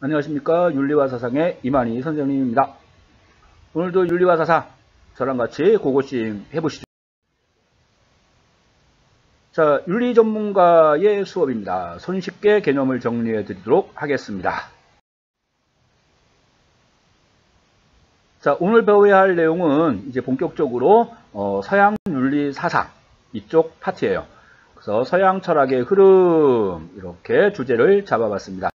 안녕하십니까. 윤리와 사상의 이만희 선생님입니다. 오늘도 윤리와 사상 저랑 같이 고고싱 해보시죠. 자, 윤리 전문가의 수업입니다. 손쉽게 개념을 정리해 드리도록 하겠습니다. 자, 오늘 배워야 할 내용은 이제 본격적으로 서양 윤리 사상 이쪽 파트예요. 그래서 서양 철학의 흐름 이렇게 주제를 잡아봤습니다.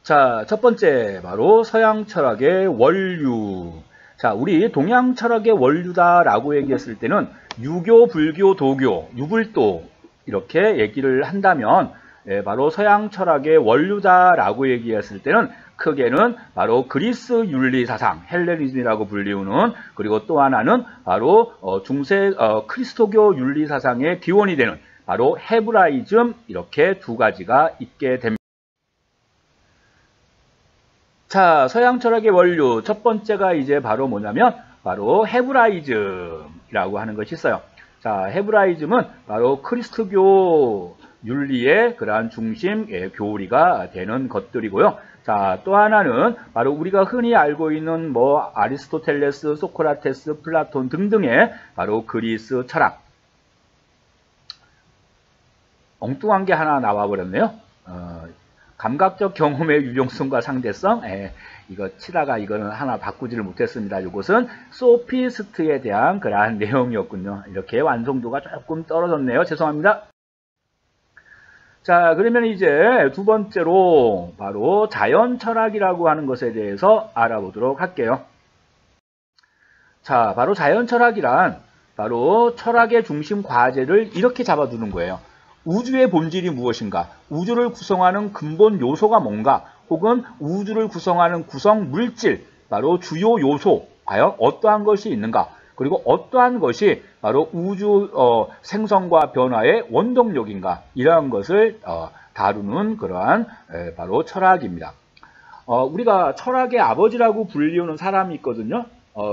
자, 첫 번째 바로 서양 철학의 원류. 자, 우리 동양 철학의 원류다라고 얘기했을 때는 유교, 불교, 도교, 유불도 이렇게 얘기를 한다면 바로 서양 철학의 원류다라고 얘기했을 때는 크게는 바로 그리스 윤리 사상, 헬레니즘이라고 불리우는, 그리고 또 하나는 바로 중세 크리스토교 윤리 사상의 기원이 되는 바로 헤브라이즘, 이렇게 두 가지가 있게 됩니다. 자, 서양 철학의 원류 첫 번째가 이제 바로 뭐냐면 바로 헤브라이즘이라고 하는 것이 있어요. 자, 헤브라이즘은 바로 크리스트교 윤리의 그러한 중심 교리가 되는 것들이고요. 자, 또 하나는 바로 우리가 흔히 알고 있는 뭐 아리스토텔레스, 소크라테스, 플라톤 등등의 바로 그리스 철학. 엉뚱한 게 하나 나와버렸네요. 감각적 경험의 유용성과 상대성, 이거 치다가 이거는 하나 바꾸지를 못했습니다. 이것은 소피스트에 대한 그러한 내용이었군요. 이렇게 완성도가 조금 떨어졌네요. 죄송합니다. 자, 그러면 이제 두 번째로 바로 자연 철학이라고 하는 것에 대해서 알아보도록 할게요. 자, 바로 자연 철학이란 바로 철학의 중심 과제를 이렇게 잡아두는 거예요. 우주의 본질이 무엇인가? 우주를 구성하는 근본 요소가 뭔가? 혹은 우주를 구성하는 구성 물질, 바로 주요 요소, 과연 어떠한 것이 있는가? 그리고 어떠한 것이 바로 우주 생성과 변화의 원동력인가? 이러한 것을 다루는 그러한 바로 철학입니다. 우리가 철학의 아버지라고 불리우는 사람이 있거든요.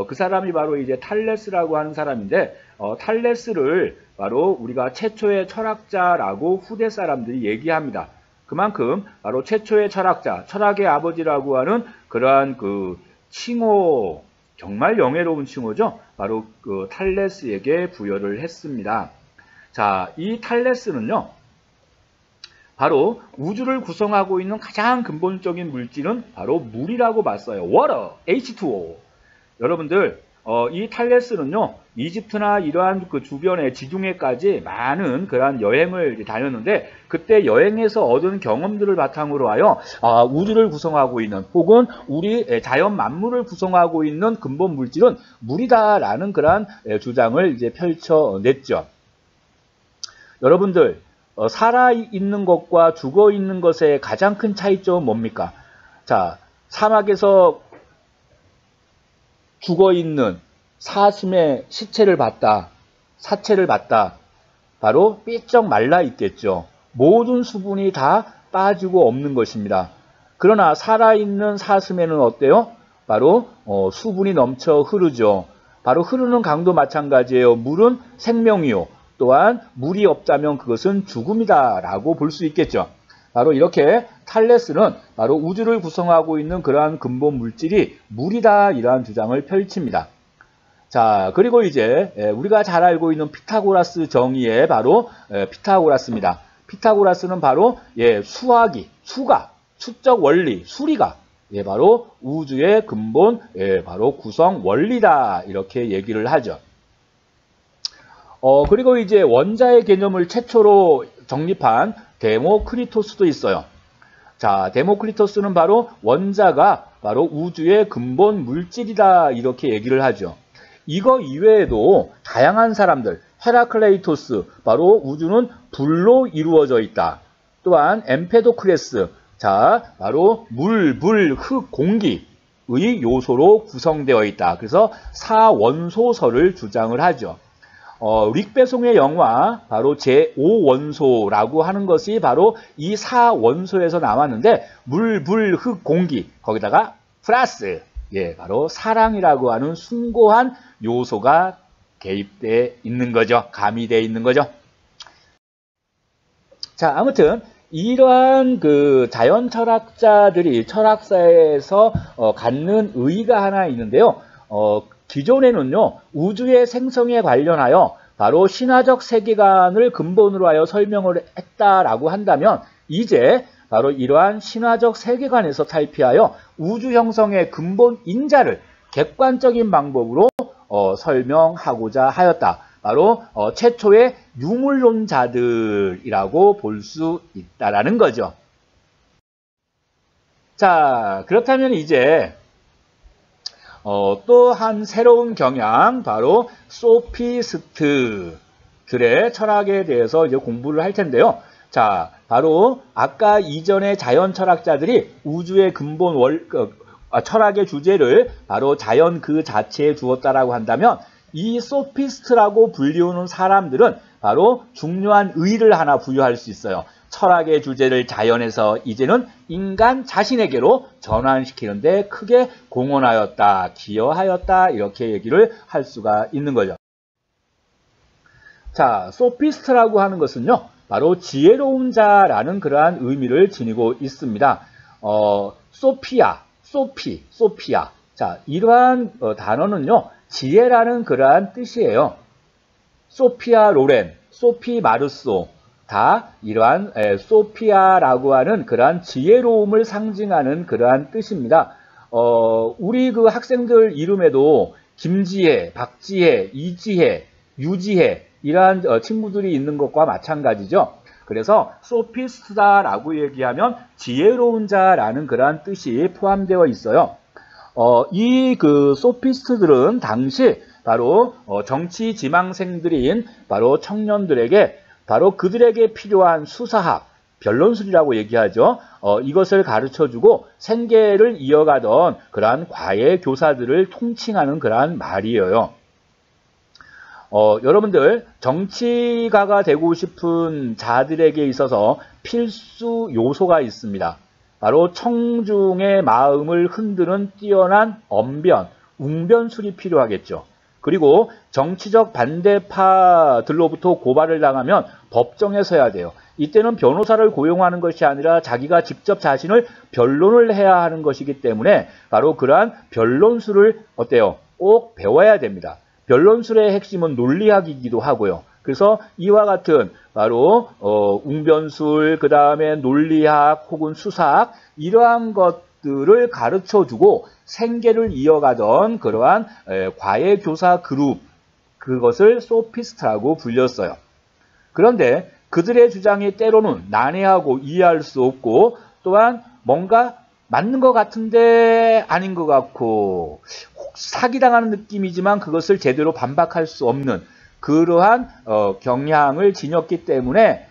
그 사람이 바로 이제 탈레스라고 하는 사람인데, 탈레스를 바로 우리가 최초의 철학자라고 후대 사람들이 얘기합니다. 그만큼 바로 최초의 철학자, 철학의 아버지라고 하는 그러한 그 칭호, 정말 영예로운 칭호죠. 바로 그 탈레스에게 부여를 했습니다. 자, 이 탈레스는요, 바로 우주를 구성하고 있는 가장 근본적인 물질은 바로 물이라고 봤어요. Water, H2O. 여러분들, 이 탈레스는요, 이집트나 이러한 그 주변의 지중해까지 많은 그러한 여행을 다녔는데, 그때 여행에서 얻은 경험들을 바탕으로 하여 우주를 구성하고 있는, 혹은 우리 자연 만물을 구성하고 있는 근본 물질은 물이다라는 그러한 주장을 이제 펼쳐냈죠. 여러분들, 살아있는 것과 죽어있는 것의 가장 큰 차이점은 뭡니까? 자, 사막에서 죽어있는 사슴의 시체를 봤다, 사체를 봤다. 바로 삐쩍 말라 있겠죠. 모든 수분이 다 빠지고 없는 것입니다. 그러나 살아있는 사슴에는 어때요? 바로 수분이 넘쳐 흐르죠. 바로 흐르는 강도 마찬가지예요. 물은 생명이요. 또한 물이 없다면 그것은 죽음이다 라고 볼 수 있겠죠. 바로 이렇게 탈레스는 바로 우주를 구성하고 있는 그러한 근본 물질이 물이다, 이러한 주장을 펼칩니다. 자, 그리고 이제 우리가 잘 알고 있는 피타고라스 정의의 바로 피타고라스입니다. 피타고라스는 바로 수학이, 수가, 수적 원리, 수리가 바로 우주의 근본 바로 구성 원리다, 이렇게 얘기를 하죠. 그리고 이제 원자의 개념을 최초로 정립한 데모크리토스도 있어요. 자, 데모크리토스는 바로 원자가 바로 우주의 근본 물질이다, 이렇게 얘기를 하죠. 이거 이외에도 다양한 사람들, 헤라클레이토스, 바로 우주는 불로 이루어져 있다. 또한 엠페도크레스, 자, 바로 물, 불, 흙, 공기의 요소로 구성되어 있다. 그래서 사원소설을 주장을 하죠. 릭배송의 영화 바로 제5원소라고 하는 것이 바로 이 4원소에서 나왔는데, 물, 불, 흙, 공기, 거기다가 플러스 바로 사랑이라고 하는 숭고한 요소가 개입되어 있는 거죠. 가미되어 있는 거죠. 자, 아무튼 이러한 그 자연 철학자들이 철학사에서 갖는 의의가 하나 있는데요. 기존에는요, 우주의 생성에 관련하여 바로 신화적 세계관을 근본으로 하여 설명을 했다라고 한다면, 이제 바로 이러한 신화적 세계관에서 탈피하여 우주 형성의 근본 인자를 객관적인 방법으로 설명하고자 하였다. 바로 최초의 유물론자들이라고 볼 수 있다라는 거죠. 자, 그렇다면 이제 또 한 새로운 경향, 바로 소피스트들의 철학에 대해서 이제 공부를 할 텐데요. 자, 바로 아까 이전의 자연 철학자들이 우주의 근본 철학의 주제를 바로 자연 그 자체에 두었다라고 한다면, 이 소피스트라고 불리우는 사람들은 바로 중요한 의의를 하나 부여할 수 있어요. 철학의 주제를 자연에서 이제는 인간 자신에게로 전환시키는 데 크게 공헌하였다, 기여하였다, 이렇게 얘기를 할 수가 있는 거죠. 자, 소피스트라고 하는 것은요, 바로 지혜로운 자라는 그러한 의미를 지니고 있습니다. 소피아. 자, 이러한 단어는요, 지혜라는 그러한 뜻이에요. 소피아 로렌, 소피 마르소, 다 이러한 소피아라고 하는 그러한 지혜로움을 상징하는 그러한 뜻입니다. 우리 그 학생들 이름에도 김지혜, 박지혜, 이지혜, 유지혜, 이러한 친구들이 있는 것과 마찬가지죠. 그래서 소피스트다라고 얘기하면 지혜로운 자라는 그러한 뜻이 포함되어 있어요. 이 그 소피스트들은 당시 바로 정치 지망생들인 바로 청년들에게 바로 그들에게 필요한 수사학, 변론술이라고 얘기하죠. 이것을 가르쳐주고 생계를 이어가던 그러한 과외 교사들을 통칭하는 그러한 말이에요. 여러분들 정치가가 되고 싶은 자들에게 있어서 필수 요소가 있습니다. 바로 청중의 마음을 흔드는 뛰어난 언변, 웅변술이 필요하겠죠. 그리고 정치적 반대파들로부터 고발을 당하면 법정에 서야 돼요. 이때는 변호사를 고용하는 것이 아니라 자기가 직접 자신을 변론을 해야 하는 것이기 때문에 바로 그러한 변론술을 꼭 배워야 됩니다. 변론술의 핵심은 논리학이기도 하고요. 그래서 이와 같은 바로 웅변술, 그 다음에 논리학 혹은 수사학, 이러한 것들을 가르쳐주고 생계를 이어가던 그러한 과외교사 그룹, 그것을 소피스트라고 불렸어요. 그런데 그들의 주장이 때로는 난해하고 이해할 수 없고, 또한 뭔가 맞는 것 같은데 아닌 것 같고 사기당하는 느낌이지만 그것을 제대로 반박할 수 없는 그러한 경향을 지녔기 때문에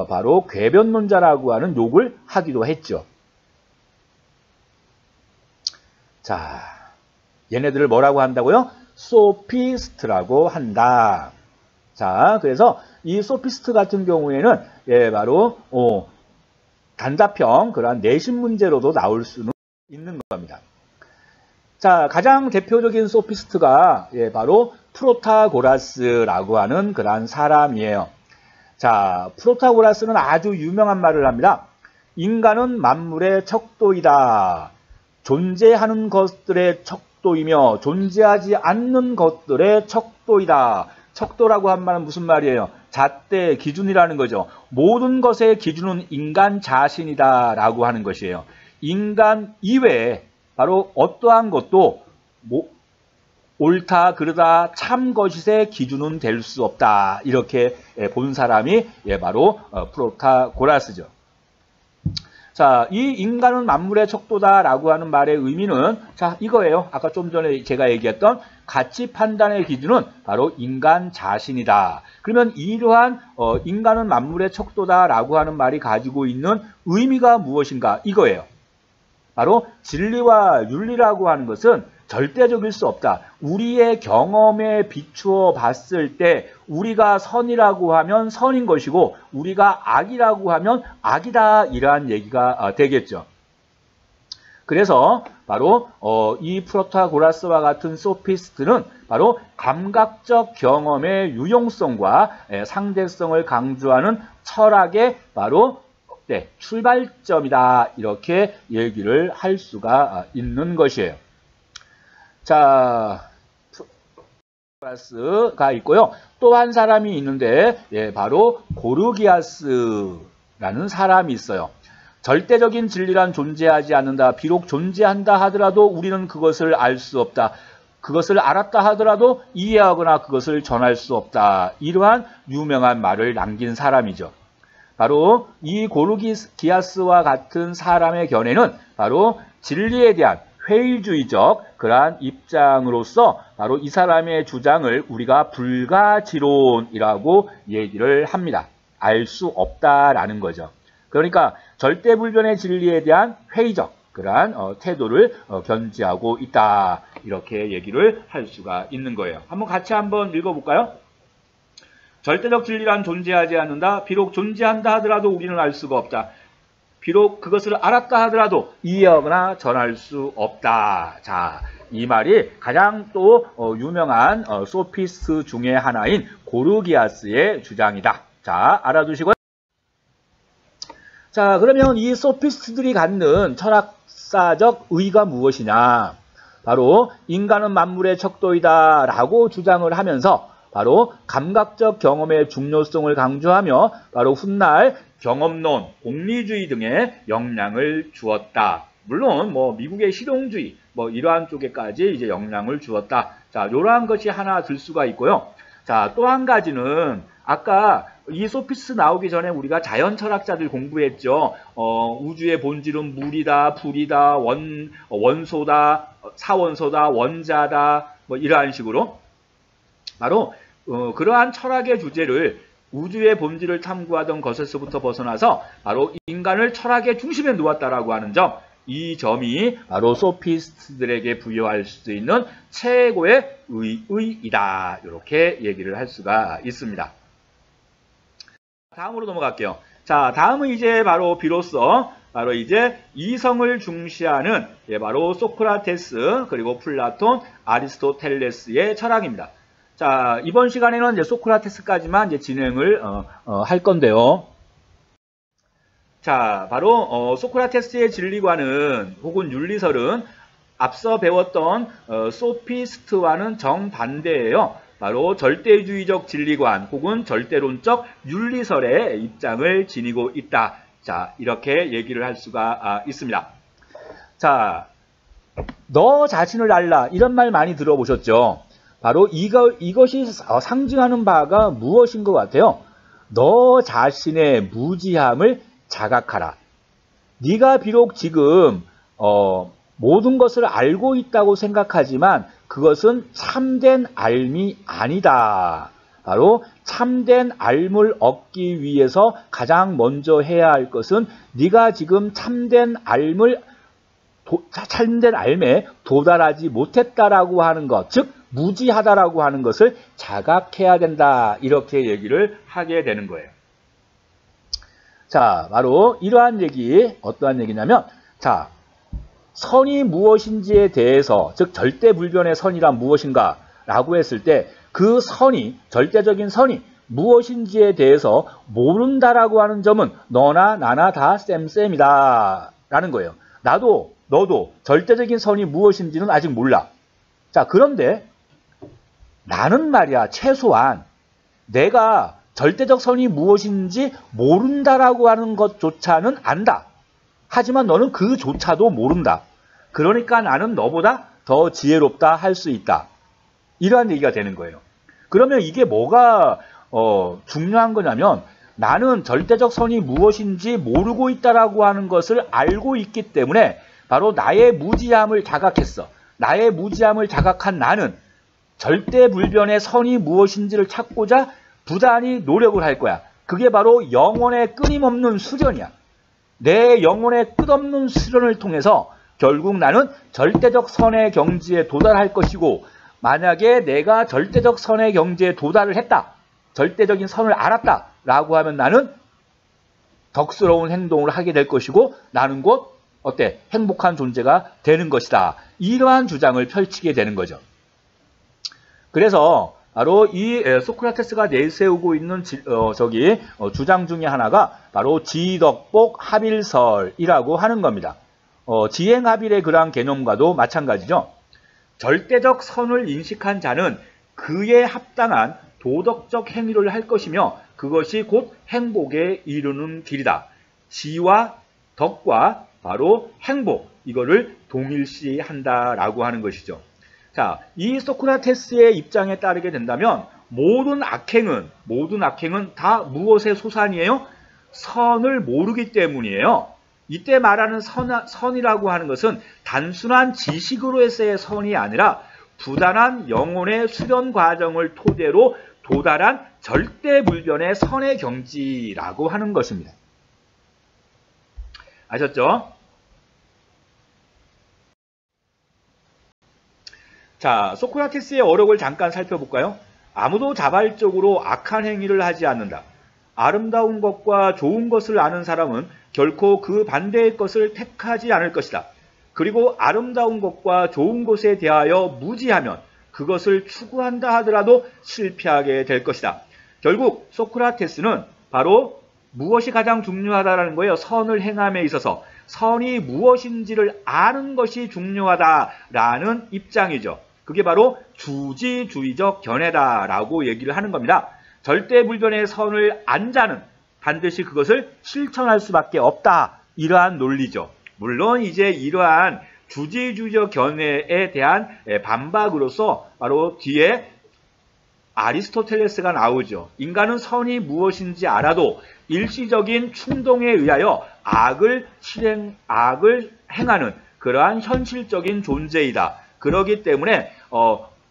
바로 궤변론자라고 하는 욕을 하기도 했죠. 자, 얘네들을 뭐라고 한다고요? 소피스트라고 한다. 자, 그래서 이 소피스트 같은 경우에는 바로 단답형 그러한 내신 문제로도 나올 수는 있는 겁니다. 자, 가장 대표적인 소피스트가 바로 프로타고라스라고 하는 그러한 사람이에요. 자, 프로타고라스는 아주 유명한 말을 합니다. 인간은 만물의 척도이다. 존재하는 것들의 척도이며 존재하지 않는 것들의 척도이다. 척도라고 한 말은 무슨 말이에요? 잣대, 기준이라는 거죠. 모든 것의 기준은 인간 자신이다 라고 하는 것이에요. 인간 이외에 바로 어떠한 것도 옳다, 그르다, 참 것잇의 기준은 될 수 없다. 이렇게 본 사람이 바로 프로타고라스죠. 자, 이 인간은 만물의 척도다라고 하는 말의 의미는 자, 이거예요. 아까 좀 전에 제가 얘기했던 가치 판단의 기준은 바로 인간 자신이다. 그러면 이러한 인간은 만물의 척도다라고 하는 말이 가지고 있는 의미가 무엇인가? 이거예요. 바로 진리와 윤리라고 하는 것은 절대적일 수 없다. 우리의 경험에 비추어 봤을 때 우리가 선이라고 하면 선인 것이고 우리가 악이라고 하면 악이다, 이러한 얘기가 되겠죠. 그래서 바로 이 프로타고라스와 같은 소피스트는 바로 감각적 경험의 유용성과 상대성을 강조하는 철학의 바로 어때? 출발점이다. 이렇게 얘기를 할 수가 있는 것이에요. 자, 플러스가 있고요. 또 한 사람이 있는데 바로 고르기아스라는 사람이 있어요. 절대적인 진리란 존재하지 않는다. 비록 존재한다 하더라도 우리는 그것을 알 수 없다. 그것을 알았다 하더라도 이해하거나 그것을 전할 수 없다. 이러한 유명한 말을 남긴 사람이죠. 바로 이 고르기아스와 같은 사람의 견해는 바로 진리에 대한 회의주의적 그러한 입장으로서 바로 이 사람의 주장을 우리가 불가지론이라고 얘기를 합니다. 알 수 없다라는 거죠. 그러니까 절대불변의 진리에 대한 회의적 그러한 태도를 견지하고 있다. 이렇게 얘기를 할 수가 있는 거예요. 같이 한번 읽어볼까요? 절대적 진리란 존재하지 않는다. 비록 존재한다 하더라도 우리는 알 수가 없다. 비록 그것을 알았다 하더라도 이해하거나 전할 수 없다. 자, 이 말이 가장 또 유명한 소피스트 중에 하나인 고르기아스의 주장이다. 자, 알아두시고요. 자, 그러면 이 소피스트들이 갖는 철학사적 의의가 무엇이냐? 바로 인간은 만물의 척도이다 라고 주장을 하면서 바로 감각적 경험의 중요성을 강조하며 바로 훗날 경험론, 공리주의 등의 영향을 주었다. 물론 미국의 실용주의 이러한 쪽에까지 이제 영향을 주었다. 자, 이러한 것이 하나 들 수가 있고요. 자, 또 한 가지는 아까 이 소피스트 나오기 전에 우리가 자연 철학자들 공부했죠. 우주의 본질은 물이다, 불이다, 원소다, 사원소다, 원자다, 이러한 식으로 바로 그러한 철학의 주제를 우주의 본질을 탐구하던 것에서부터 벗어나서 바로 인간을 철학의 중심에 놓았다라고 하는 점, 이 점이 바로 소피스트들에게 부여할 수 있는 최고의 의의이다. 이렇게 얘기를 할 수가 있습니다. 다음으로 넘어갈게요. 자, 다음은 이제 비로소 이제 이성을 중시하는 바로 소크라테스 그리고 플라톤, 아리스토텔레스의 철학입니다. 자, 이번 시간에는 이제 소크라테스까지만 이제 진행을 할 건데요. 자, 바로 소크라테스의 진리관은 혹은 윤리설은 앞서 배웠던 소피스트와는 정반대예요. 바로 절대주의적 진리관 혹은 절대론적 윤리설의 입장을 지니고 있다. 자, 이렇게 얘기를 할 수가 있습니다. 자, 너 자신을 알라 이런 말 많이 들어보셨죠? 바로 이것이 상징하는 바가 무엇인 것 같아요? 너 자신의 무지함을 자각하라. 네가 비록 지금 모든 것을 알고 있다고 생각하지만 그것은 참된 알미 아니다. 바로 참된 알을 얻기 위해서 가장 먼저 해야 할 것은 네가 지금 참된 알에 도달하지 못했다라고 하는 것, 즉 무지하다라고 하는 것을 자각해야 된다. 이렇게 얘기를 하게 되는 거예요. 자, 바로 이러한 얘기, 어떠한 얘기냐면, 자, 선이 무엇인지에 대해서, 즉 절대불변의 선이란 무엇인가 라고 했을 때 그 선이, 절대적인 선이 무엇인지에 대해서 모른다라고 하는 점은 너나 나나 다 쌤쌤이다 라는 거예요. 나도 너도 절대적인 선이 무엇인지는 아직 몰라. 자, 그런데 나는 말이야, 최소한 내가 절대적 선이 무엇인지 모른다라고 하는 것조차는 안다. 하지만 너는 그조차도 모른다. 그러니까 나는 너보다 더 지혜롭다 할 수 있다. 이러한 얘기가 되는 거예요. 그러면 이게 뭐가 중요한 거냐면 나는 절대적 선이 무엇인지 모르고 있다라고 하는 것을 알고 있기 때문에 바로 나의 무지함을 자각했어. 나의 무지함을 자각한 나는 절대불변의 선이 무엇인지를 찾고자 부단히 노력을 할 거야. 그게 바로 영혼의 끊임없는 수련이야. 내 영혼의 끝없는 수련을 통해서 결국 나는 절대적 선의 경지에 도달할 것이고, 만약에 내가 절대적 선의 경지에 도달을 했다, 절대적인 선을 알았다 라고 하면 나는 덕스러운 행동을 하게 될 것이고 나는 곧 어때? 행복한 존재가 되는 것이다. 이러한 주장을 펼치게 되는 거죠. 그래서 바로 이 소크라테스가 내세우고 있는 주장 중에 하나가 바로 지덕복 합일설이라고 하는 겁니다. 지행합일의 그러한 개념과도 마찬가지죠. 절대적 선을 인식한 자는 그에 합당한 도덕적 행위를 할 것이며 그것이 곧 행복에 이르는 길이다. 지와 덕과 바로 행복, 이거를 동일시한다라고 하는 것이죠. 자, 이 소크라테스의 입장에 따르게 된다면 모든 악행은 다 무엇의 소산이에요? 선을 모르기 때문이에요. 이때 말하는 선이라고 하는 것은 단순한 지식으로서의 선이 아니라 부단한 영혼의 수련 과정을 토대로 도달한 절대불변의 선의 경지라고 하는 것입니다. 아셨죠? 자, 소크라테스의 어록을 잠깐 살펴볼까요? 아무도 자발적으로 악한 행위를 하지 않는다. 아름다운 것과 좋은 것을 아는 사람은 결코 그 반대의 것을 택하지 않을 것이다. 그리고 아름다운 것과 좋은 것에 대하여 무지하면 그것을 추구한다 하더라도 실패하게 될 것이다. 결국 소크라테스는 바로 무엇이 가장 중요하다는 거예요. 선을 행함에 있어서 선이 무엇인지를 아는 것이 중요하다라는 입장이죠. 그게 바로 주지주의적 견해다라고 얘기를 하는 겁니다. 절대불변의 선을 안 자는 반드시 그것을 실천할 수밖에 없다. 이러한 논리죠. 물론 이제 이러한 주지주의적 견해에 대한 반박으로서 바로 뒤에 아리스토텔레스가 나오죠. 인간은 선이 무엇인지 알아도 일시적인 충동에 의하여 악을 행하는 그러한 현실적인 존재이다. 그렇기 때문에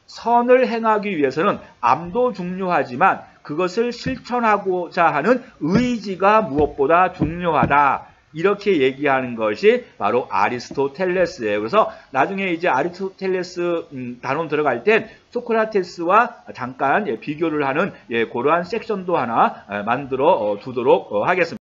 선을 행하기 위해서는 암도 중요하지만 그것을 실천하고자 하는 의지가 무엇보다 중요하다. 이렇게 얘기하는 것이 바로 아리스토텔레스예요. 그래서 나중에 이제 아리스토텔레스 단원 들어갈 땐 소크라테스와 잠깐 비교를 하는 그러한 섹션도 하나 만들어 두도록 하겠습니다.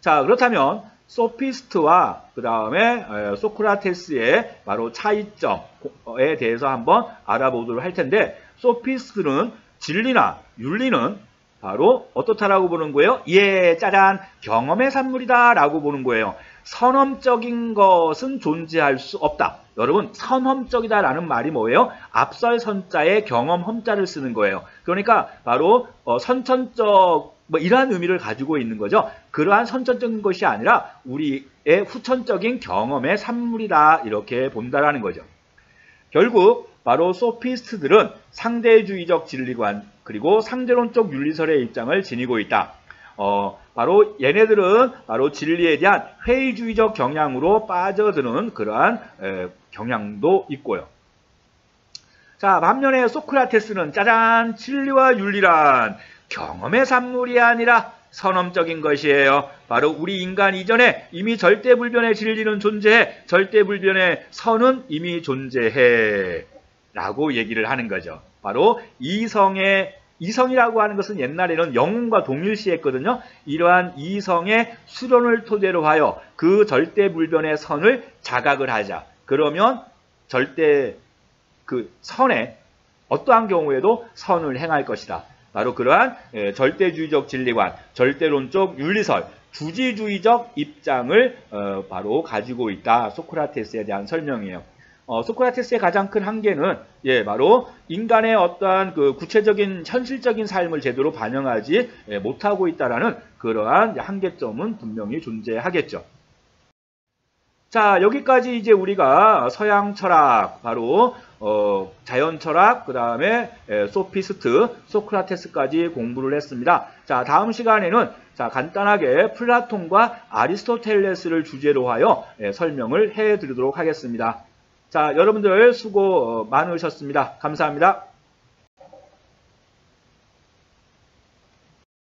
자, 그렇다면 소피스트와 그 다음에 소크라테스의 바로 차이점에 대해서 한번 알아보도록 할 텐데, 소피스트는 진리나 윤리는 바로 어떻다라고 보는 거예요? 예, 짜잔, 경험의 산물이다 라고 보는 거예요. 선험적인 것은 존재할 수 없다. 여러분, 선험적이다라는 말이 뭐예요? 앞설 선자에 경험 험자를 쓰는 거예요. 그러니까 바로 선천적 이러한 의미를 가지고 있는 거죠. 그러한 선천적인 것이 아니라 우리의 후천적인 경험의 산물이다, 이렇게 본다라는 거죠. 결국 바로 소피스트들은 상대주의적 진리관 그리고 상대론적 윤리설의 입장을 지니고 있다. 바로 얘네들은 바로 진리에 대한 회의주의적 경향으로 빠져드는 그러한 경향도 있고요. 자, 반면에 소크라테스는 짜잔, 진리와 윤리란 경험의 산물이 아니라 선험적인 것이에요. 바로 우리 인간 이전에 이미 절대불변의 진리는 존재해, 절대불변의 선은 이미 존재해 라고 얘기를 하는 거죠. 바로 이성이라고 하는 것은 옛날에는 영혼과 동일시했거든요. 이러한 이성의 수련을 토대로 하여 그 절대불변의 선을 자각을 하자. 그러면 절대 그 선에 어떠한 경우에도 선을 행할 것이다. 바로 그러한 절대주의적 진리관, 절대론적 윤리설, 주지주의적 입장을 바로 가지고 있다. 소크라테스에 대한 설명이에요. 소크라테스의 가장 큰 한계는 바로 인간의 어떠한 그 구체적인 현실적인 삶을 제대로 반영하지 못하고 있다라는 그러한 한계점은 분명히 존재하겠죠. 자, 여기까지 이제 우리가 서양 철학, 바로 자연 철학, 그 다음에 소피스트, 소크라테스까지 공부를 했습니다. 자, 다음 시간에는 간단하게 플라톤과 아리스토텔레스를 주제로 하여 설명을 해드리도록 하겠습니다. 자, 여러분들 수고 많으셨습니다. 감사합니다.